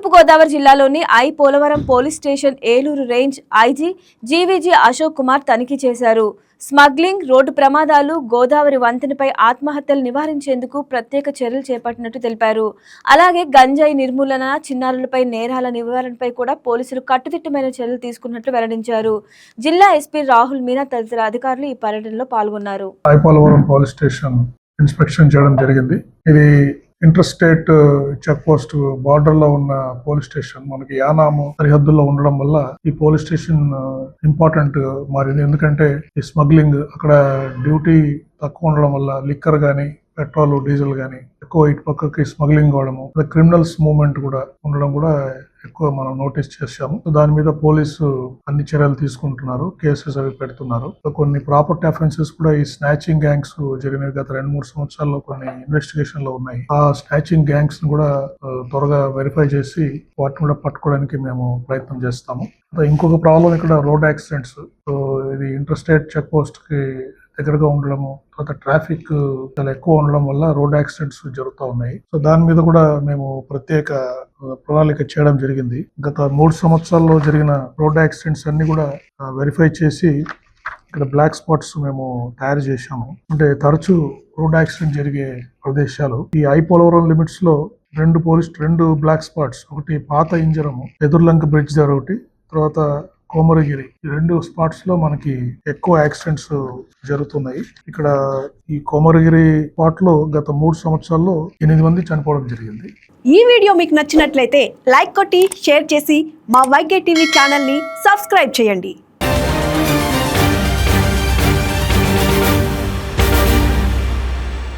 తూర్పు గోదావరి జిల్లాలోని Polavaram police station Eluru range IG GVG Ashok Kumar తనిఖీ చేశారు. స్మగ్లింగ్, రోడ్డు ప్రమాదాలు, గోదావరి వంతెనపై ఆత్మహత్యలు నివారించేందుకు ప్రత్యేక చర్యలు చేపట్టినట్టు తెలిపారు. అలాగే గంజాయి నిర్మూలన, చిన్నారులపై నేరాల నివారణపై కూడా పోలీసులు కట్టుదిట్టమైన చర్యలు తీసుకున్నట్లు వెల్లడించారు. జిల్లా ఎస్పీ రాహుల్ మీనా తదితర అధికారులు ఈ పర్యటనలో పాల్గొన్నారు. పోలవరం పోలీస్ స్టేషన్ ఇన్స్పెక్షన్ చేయడం జరిగింది. ఇది inter state check post border లో ఉన్న పోలీస్ స్టేషన్. మనకి యానాము సరిహద్దుల్లో ఉండడం వల్ల ఈ పోలీస్ స్టేషన్ ఇంపార్టెంట్ మారింది. ఎందుకంటే ఈ స్మగ్లింగ్ అక్కడ డ్యూటీ తక్కువ ఉండడం వల్ల లిక్కర్ గానీ, పెట్రోల్, డీజిల్ గానీ ఎక్కువ ఇటు పక్కకి స్మగ్లింగ్ అవడము, క్రిమినల్స్ మూవ్మెంట్ కూడా ఉండడం కూడా ఎక్కువ మనం నోటీస్ చేశాము. దాని మీద పోలీసు అన్ని చర్యలు తీసుకుంటున్నారు, కేసెస్ అవి పెడుతున్నారు. కొన్ని ప్రాపర్టీ అఫెన్సెస్ కూడా ఈ స్నాచింగ్ గ్యాంగ్స్ జరిగినవి గత 2-3 సంవత్సరాల్లో కొన్ని ఇన్వెస్టిగేషన్ లో ఉన్నాయి. ఆ స్నాచింగ్ గ్యాంగ్స్ ని కూడా త్వరగా వెరిఫై చేసి వాటిని కూడా పట్టుకోవడానికి మేము ప్రయత్నం చేస్తాము. ఇంకొక ప్రాబ్లం ఇక్కడ రోడ్ యాక్సిడెంట్స్. ఇది ఇంటర్ స్టేట్ చెక్ పోస్ట్ కి దగ్గరగా ఉండడము, తర్వాత ట్రాఫిక్ చాలా ఎక్కువ ఉండడం వల్ల రోడ్ యాక్సిడెంట్స్ జరుగుతూ ఉన్నాయి. సో దాని మీద కూడా మేము ప్రత్యేక ప్రణాళిక చేయడం జరిగింది. గత 3 సంవత్సరాల్లో జరిగిన రోడ్ యాక్సిడెంట్స్ అన్ని కూడా వెరిఫై చేసి ఇక్కడ బ్లాక్ స్పాట్స్ మేము తయారు చేశాము. అంటే తరచూ రోడ్ యాక్సిడెంట్ జరిగే ప్రదేశాలు ఈ పోలవరం లిమిట్స్ లో 2 బ్లాక్ స్పాట్స్, ఒకటి పాత ఇంజరము ఎదుర్లంక బ్రిడ్జ్ దగ్గర ఒకటి, తర్వాత కోమరగిరి. ఈ 2 స్పాట్స్ లో మనకి ఎక్కువ యాక్సిడెంట్స్ జరుగుతున్నాయి. ఇక్కడ ఈ కోమరగిరి స్పాట్ లో గత 3 సంవత్సరాల్లో 8 మంది చనిపోవడం జరిగింది. ఈ వీడియో మీకు నచ్చినట్లయితే లైక్ కొట్టి షేర్ చేసి మా వైకే టీవీ ఛానల్ ని సబ్స్క్రైబ్ చేయండి.